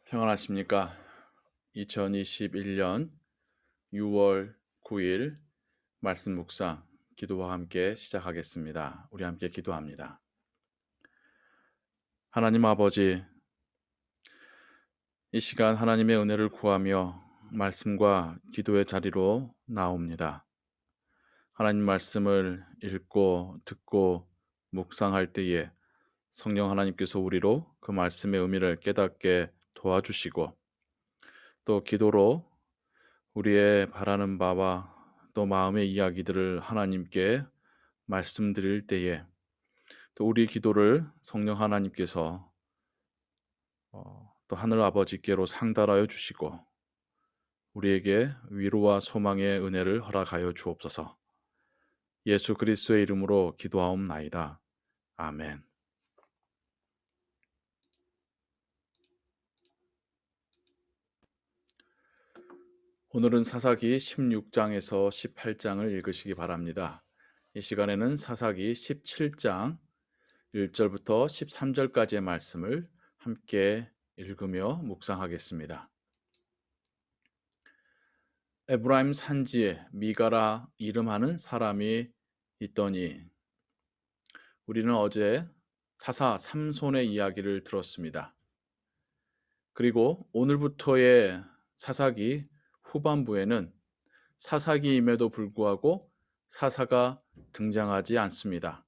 평안하십니까? 2021년 6월 9일 말씀 묵상 기도와 함께 시작하겠습니다. 우리 함께 기도합니다. 하나님 아버지, 이 시간 하나님의 은혜를 구하며 말씀과 기도의 자리로 나옵니다. 하나님 말씀을 읽고 듣고 묵상할 때에 성령 하나님께서 우리로 그 말씀의 의미를 깨닫게 도와주시고, 또 기도로 우리의 바라는 바와 또 마음의 이야기들을 하나님께 말씀드릴 때에 또 우리 기도를 성령 하나님께서 또 하늘 아버지께로 상달하여 주시고 우리에게 위로와 소망의 은혜를 허락하여 주옵소서. 예수 그리스도의 이름으로 기도하옵나이다. 아멘. 오늘은 사사기 16장에서 18장을 읽으시기 바랍니다. 이 시간에는 사사기 17장 1절부터 13절까지의 말씀을 함께 읽으며 묵상하겠습니다. 에브라임 산지에 미가라 이름하는 사람이 있더니, 우리는 어제 사사 삼손의 이야기를 들었습니다. 그리고 오늘부터의 사사기 후반부에는 사사기임에도 불구하고 사사가 등장하지 않습니다.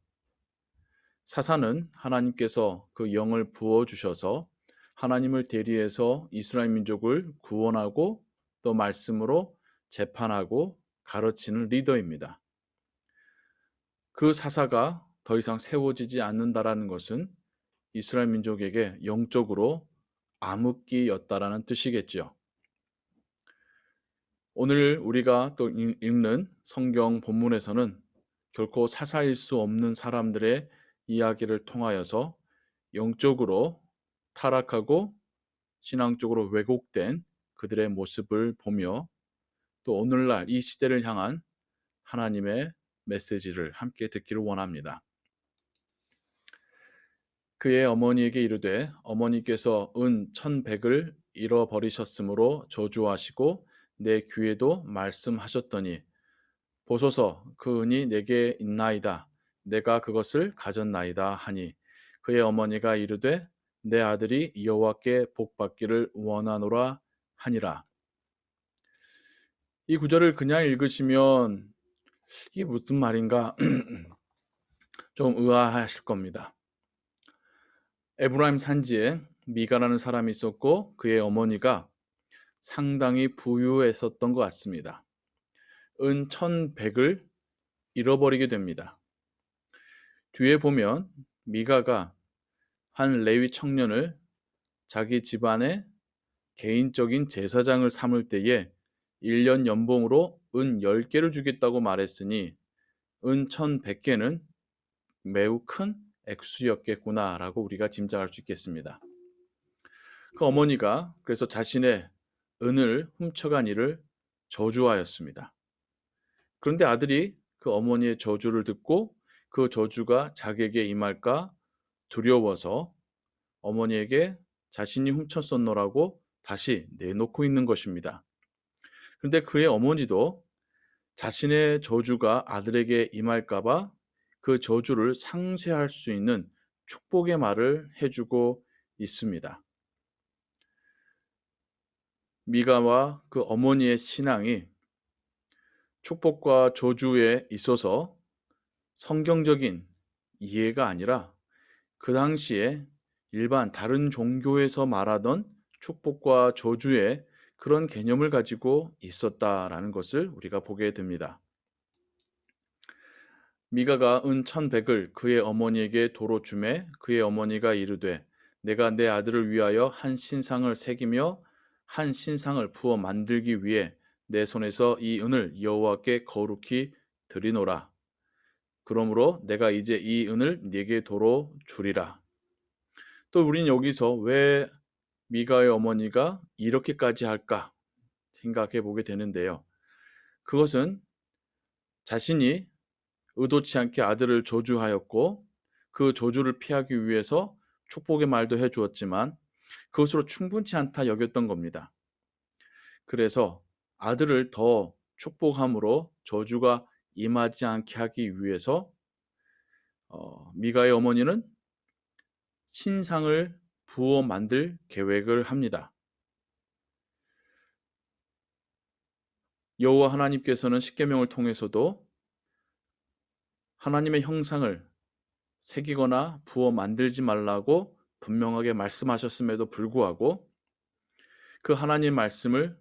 사사는 하나님께서 그 영을 부어주셔서 하나님을 대리해서 이스라엘 민족을 구원하고 또 말씀으로 재판하고 가르치는 리더입니다. 그 사사가 더 이상 세워지지 않는다라는 것은 이스라엘 민족에게 영적으로 암흑기였다라는 뜻이겠죠. 오늘 우리가 또 읽는 성경 본문에서는 결코 사사일 수 없는 사람들의 이야기를 통하여서 영적으로 타락하고 신앙적으로 왜곡된 그들의 모습을 보며 또 오늘날 이 시대를 향한 하나님의 메시지를 함께 듣기를 원합니다. 그의 어머니에게 이르되 어머니께서 은 1,100을 잃어버리셨으므로 저주하시고 내 귀에도 말씀하셨더니 보소서 그 은이 내게 있나이다. 내가 그것을 가졌나이다 하니 그의 어머니가 이르되 내 아들이 여호와께 복받기를 원하노라 하니라. 이 구절을 그냥 읽으시면 이게 무슨 말인가 좀 의아하실 겁니다. 에브라임 산지에 미가라는 사람이 있었고 그의 어머니가 상당히 부유했었던 것 같습니다. 은 1,100을 잃어버리게 됩니다. 뒤에 보면 미가가 한 레위 청년을 자기 집안의 개인적인 제사장을 삼을 때에 1년 연봉으로 은 10개를 주겠다고 말했으니 은 1,100개는 매우 큰 액수였겠구나라고 우리가 짐작할 수 있겠습니다. 그 어머니가 그래서 자신의 은을 훔쳐간 이를 저주하였습니다. 그런데 아들이 그 어머니의 저주를 듣고 그 저주가 자기에게 임할까 두려워서 어머니에게 자신이 훔쳤었노라고 다시 내놓고 있는 것입니다. 그런데 그의 어머니도 자신의 저주가 아들에게 임할까봐 그 저주를 상쇄할 수 있는 축복의 말을 해주고 있습니다. 미가와 그 어머니의 신앙이 축복과 저주에 있어서 성경적인 이해가 아니라 그 당시에 일반 다른 종교에서 말하던 축복과 저주의 그런 개념을 가지고 있었다라는 것을 우리가 보게 됩니다. 미가가 은 1,100을 그의 어머니에게 도로 주매 그의 어머니가 이르되 내가 내 아들을 위하여 한 신상을 새기며 한 신상을 부어 만들기 위해 내 손에서 이 은을 여호와께 거룩히 드리노라. 그러므로 내가 이제 이 은을 네게 도로 주리라. 또 우린 여기서 왜 미가의 어머니가 이렇게까지 할까 생각해 보게 되는데요. 그것은 자신이 의도치 않게 아들을 저주하였고 그 저주를 피하기 위해서 축복의 말도 해 주었지만 그것으로 충분치 않다 여겼던 겁니다. 그래서 아들을 더 축복함으로 저주가 임하지 않게 하기 위해서 미가의 어머니는 신상을 부어 만들 계획을 합니다. 여호와 하나님께서는 십계명을 통해서도 하나님의 형상을 새기거나 부어 만들지 말라고 분명하게 말씀하셨음에도 불구하고 그 하나님 말씀을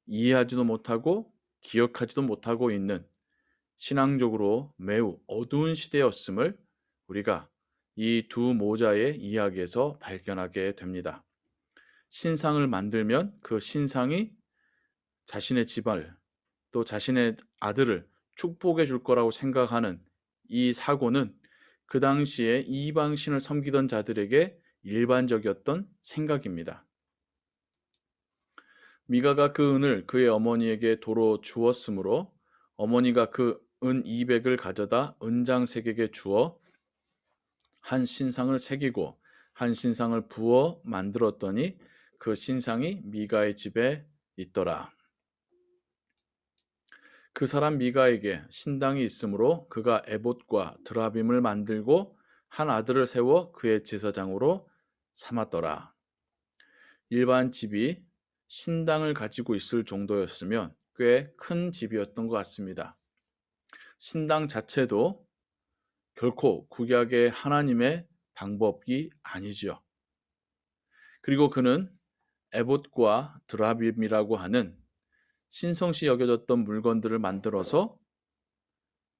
이해하지도 못하고 기억하지도 못하고 있는 신앙적으로 매우 어두운 시대였음을 우리가 이 두 모자의 이야기에서 발견하게 됩니다. 신상을 만들면 그 신상이 자신의 집안을 또 자신의 아들을 축복해 줄 거라고 생각하는 이 사고는 그 당시에 이방신을 섬기던 자들에게 일반적이었던 생각입니다. 미가가 그 은을 그의 어머니에게 도로 주었으므로 어머니가 그 은 200을 가져다 은장색에게 주어 한 신상을 새기고 한 신상을 부어 만들었더니 그 신상이 미가의 집에 있더라. 그 사람 미가에게 신당이 있으므로 그가 에봇과 드라빔을 만들고 한 아들을 세워 그의 제사장으로 삼았더라. 일반 집이 신당을 가지고 있을 정도였으면 꽤 큰 집이었던 것 같습니다. 신당 자체도 결코 구약의 하나님의 방법이 아니지요. 그리고 그는 에봇과 드라빔이라고 하는 신성시 여겨졌던 물건들을 만들어서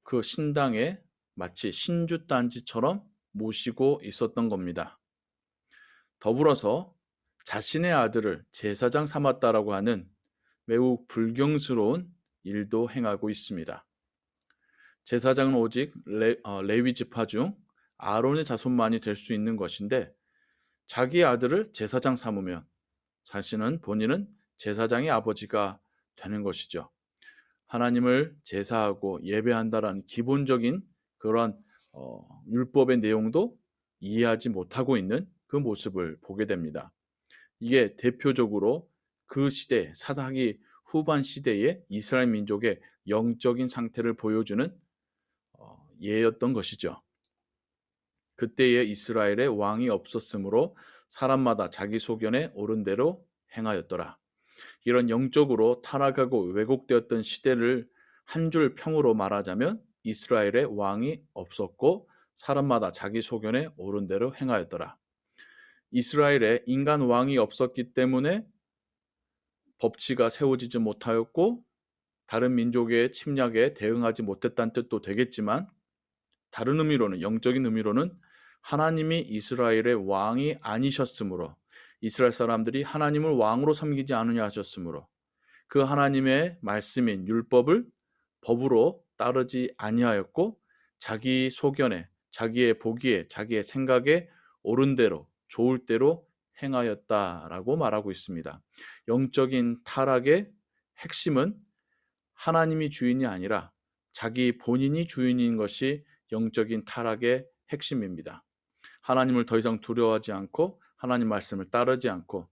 그 신당에 마치 신주단지처럼 모시고 있었던 겁니다. 더불어서 자신의 아들을 제사장 삼았다라고 하는 매우 불경스러운 일도 행하고 있습니다. 제사장은 오직 레위 지파 중 아론의 자손만이 될 수 있는 것인데 자기의 아들을 제사장 삼으면 자신은 본인은 제사장의 아버지가 되는 것이죠. 하나님을 제사하고 예배한다라는 기본적인 그런 율법의 내용도 이해하지 못하고 있는 그 모습을 보게 됩니다. 이게 대표적으로 그 시대 사사기 후반 시대의 이스라엘 민족의 영적인 상태를 보여주는 예였던 것이죠. 그때의 이스라엘에 왕이 없었으므로 사람마다 자기 소견에 옳은 대로 행하였더라. 이런 영적으로 타락하고 왜곡되었던 시대를 한 줄 평으로 말하자면 이스라엘에 왕이 없었고 사람마다 자기 소견에 옳은 대로 행하였더라. 이스라엘에 인간 왕이 없었기 때문에 법치가 세워지지 못하였고 다른 민족의 침략에 대응하지 못했다는 뜻도 되겠지만 다른 의미로는 영적인 의미로는 하나님이 이스라엘의 왕이 아니셨으므로 이스라엘 사람들이 하나님을 왕으로 섬기지 않으냐 하셨으므로 그 하나님의 말씀인 율법을 법으로 따르지 아니하였고 자기 소견에 자기의 보기에 자기의 생각에 옳은 대로 좋을 대로 행하였다라고 말하고 있습니다. 영적인 타락의 핵심은 하나님이 주인이 아니라 자기 본인이 주인인 것이 영적인 타락의 핵심입니다. 하나님을 더 이상 두려워하지 않고 하나님 말씀을 따르지 않고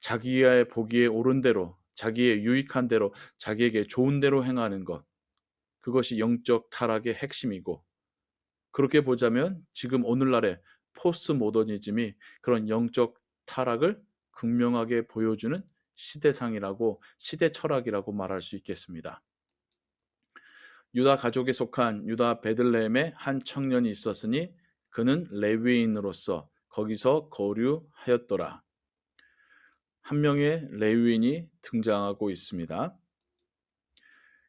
자기의 보기에 옳은 대로 자기의 유익한 대로 자기에게 좋은 대로 행하는 것, 그것이 영적 타락의 핵심이고 그렇게 보자면 지금 오늘날의 포스트 모더니즘이 그런 영적 타락을 극명하게 보여주는 시대상이라고 시대 철학이라고 말할 수 있겠습니다. 유다 가족에 속한 유다 베들레헴에 한 청년이 있었으니 그는 레위인으로서 거기서 거류하였더라. 한 명의 레위인이 등장하고 있습니다.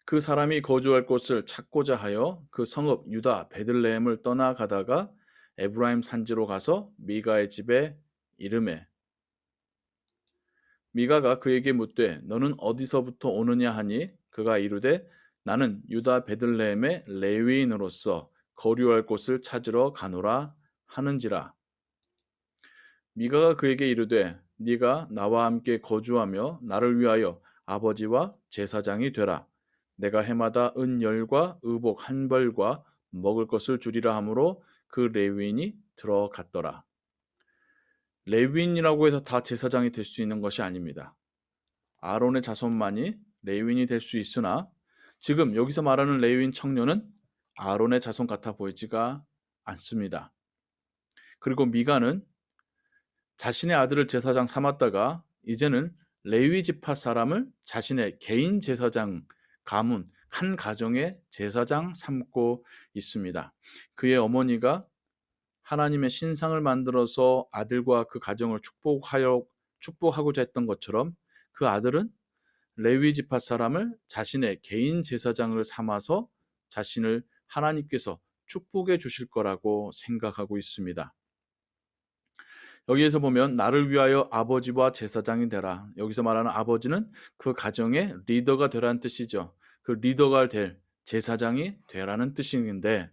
그 사람이 거주할 곳을 찾고자 하여 그 성읍 유다 베들레헴을 떠나가다가 에브라임 산지로 가서 미가의 집에 이르매 미가가 그에게 묻되 너는 어디서부터 오느냐 하니 그가 이르되 나는 유다 베들레헴의 레위인으로서 거류할 곳을 찾으러 가노라 하는지라. 미가가 그에게 이르되 네가 나와 함께 거주하며 나를 위하여 아버지와 제사장이 되라. 내가 해마다 은열과 의복 한 벌과 먹을 것을 주리라 하므로 그 레위인이 들어갔더라. 레위인이라고 해서 다 제사장이 될 수 있는 것이 아닙니다. 아론의 자손만이 레위인이 될 수 있으나 지금 여기서 말하는 레위인 청년은 아론의 자손 같아 보이지가 않습니다. 그리고 미가는 자신의 아들을 제사장 삼았다가 이제는 레위 지파 사람을 자신의 개인 제사장 가문 한 가정의 제사장 삼고 있습니다. 그의 어머니가 하나님의 신상을 만들어서 아들과 그 가정을 축복하고자 했던 것처럼 그 아들은 레위 지파 사람을 자신의 개인 제사장을 삼아서 자신을 하나님께서 축복해 주실 거라고 생각하고 있습니다. 여기에서 보면 나를 위하여 아버지와 제사장이 되라. 여기서 말하는 아버지는 그 가정의 리더가 되라는 뜻이죠. 그 리더가 될 제사장이 되라는 뜻인데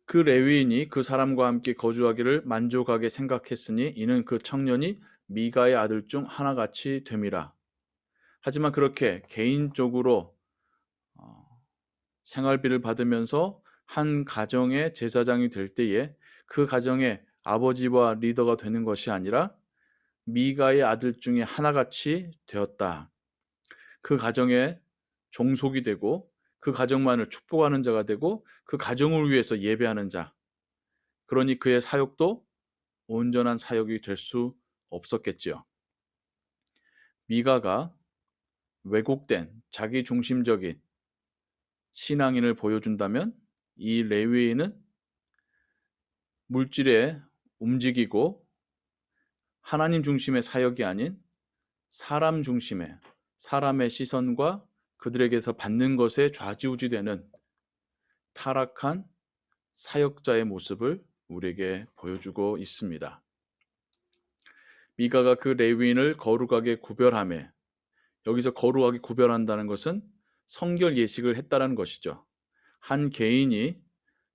그 레위인이 그 사람과 함께 거주하기를 만족하게 생각했으니 이는 그 청년이 미가의 아들 중 하나같이 됨이라. 하지만 그렇게 개인적으로 생활비를 받으면서 한 가정의 제사장이 될 때에 그 가정의 아버지와 리더가 되는 것이 아니라 미가의 아들 중에 하나같이 되었다. 그 가정의 종속이 되고 그 가정만을 축복하는 자가 되고 그 가정을 위해서 예배하는 자. 그러니 그의 사역도 온전한 사역이 될 수 없었겠지요. 미가가 왜곡된 자기 중심적인 신앙인을 보여준다면 이 레위인은 물질에 움직이고 하나님 중심의 사역이 아닌 사람 중심의 사람의 시선과 그들에게서 받는 것에 좌지우지되는 타락한 사역자의 모습을 우리에게 보여주고 있습니다. 미가가 그 레위인을 거룩하게 구별하며 여기서 거룩하게 구별한다는 것은 성결 예식을 했다는 것이죠. 한 개인이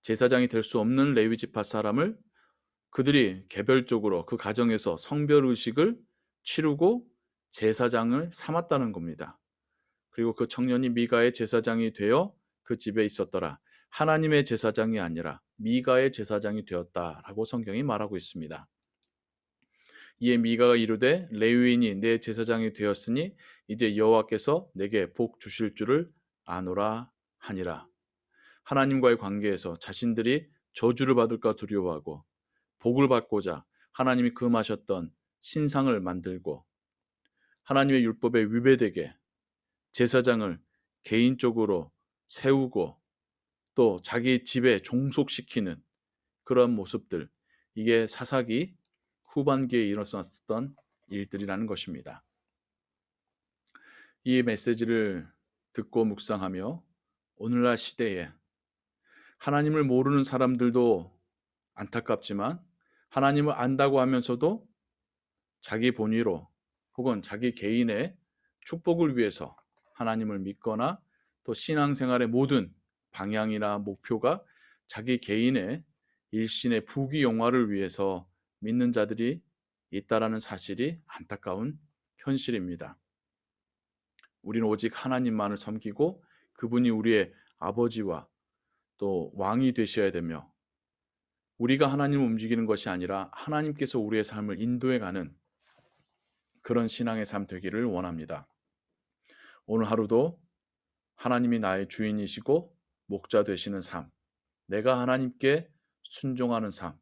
제사장이 될 수 없는 레위 지파 사람을 그들이 개별적으로 그 가정에서 성별 의식을 치르고 제사장을 삼았다는 겁니다. 그리고 그 청년이 미가의 제사장이 되어 그 집에 있었더라. 하나님의 제사장이 아니라 미가의 제사장이 되었다라고 성경이 말하고 있습니다. 이에 미가가 이르되 레위인이 내 제사장이 되었으니 이제 여호와께서 내게 복 주실 줄을 아노라 하니라. 하나님과의 관계에서 자신들이 저주를 받을까 두려워하고 복을 받고자 하나님이 금하셨던 신상을 만들고 하나님의 율법에 위배되게 제사장을 개인적으로 세우고 또 자기 집에 종속시키는 그런 모습들, 이게 사사기 후반기에 일어났었던 일들이라는 것입니다. 이 메시지를 듣고 묵상하며 오늘날 시대에 하나님을 모르는 사람들도 안타깝지만 하나님을 안다고 하면서도 자기 본위로 혹은 자기 개인의 축복을 위해서 하나님을 믿거나 또 신앙생활의 모든 방향이나 목표가 자기 개인의 일신의 부귀영화를 위해서 믿는 자들이 있다라는 사실이 안타까운 현실입니다. 우리는 오직 하나님만을 섬기고 그분이 우리의 아버지와 또 왕이 되셔야 되며 우리가 하나님을 움직이는 것이 아니라 하나님께서 우리의 삶을 인도해가는 그런 신앙의 삶 되기를 원합니다. 오늘 하루도 하나님이 나의 주인이시고 목자 되시는 삶, 내가 하나님께 순종하는 삶,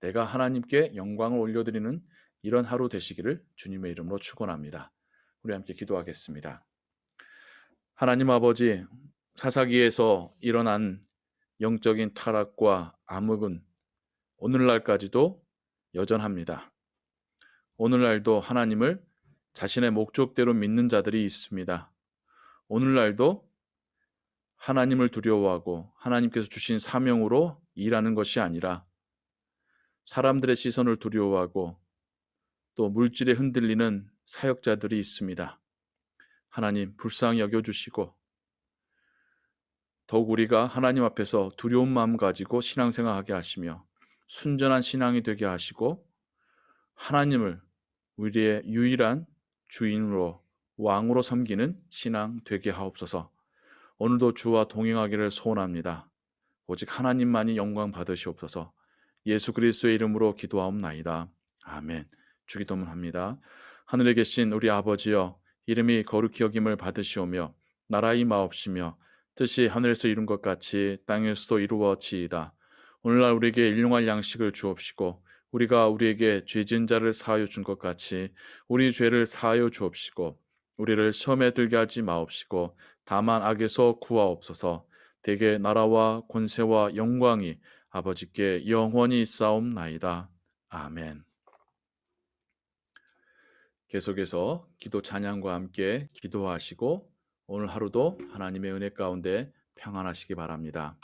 내가 하나님께 영광을 올려드리는 이런 하루 되시기를 주님의 이름으로 축원합니다. 우리 함께 기도하겠습니다. 하나님 아버지, 사사기에서 일어난 영적인 타락과 암흑은 오늘날까지도 여전합니다. 오늘날도 하나님을 자신의 목적대로 믿는 자들이 있습니다. 오늘날도 하나님을 두려워하고 하나님께서 주신 사명으로 일하는 것이 아니라 사람들의 시선을 두려워하고 또 물질에 흔들리는 사역자들이 있습니다. 하나님 불쌍히 여겨주시고 더욱 우리가 하나님 앞에서 두려운 마음 가지고 신앙생활하게 하시며 순전한 신앙이 되게 하시고 하나님을 우리의 유일한 주인으로 왕으로 섬기는 신앙 되게 하옵소서. 오늘도 주와 동행하기를 소원합니다. 오직 하나님만이 영광 받으시옵소서. 예수 그리스도의 이름으로 기도하옵나이다. 아멘. 주기도문 합니다. 하늘에 계신 우리 아버지여, 이름이 거룩히 여김을 받으시오며 나라의 임하옵시며 뜻이 하늘에서 이룬 것 같이 땅에서도 이루어지이다. 오늘날 우리에게 일용할 양식을 주옵시고 우리가 우리에게 죄진 자를 사하여 준 것 같이 우리 죄를 사하여 주옵시고 우리를 시험에 들게 하지 마옵시고 다만 악에서 구하옵소서. 대개 나라와 권세와 영광이 아버지께 영원히 있사옵나이다. 아멘. 계속해서 기도 찬양과 함께 기도하시고 오늘 하루도 하나님의 은혜 가운데 평안하시기 바랍니다.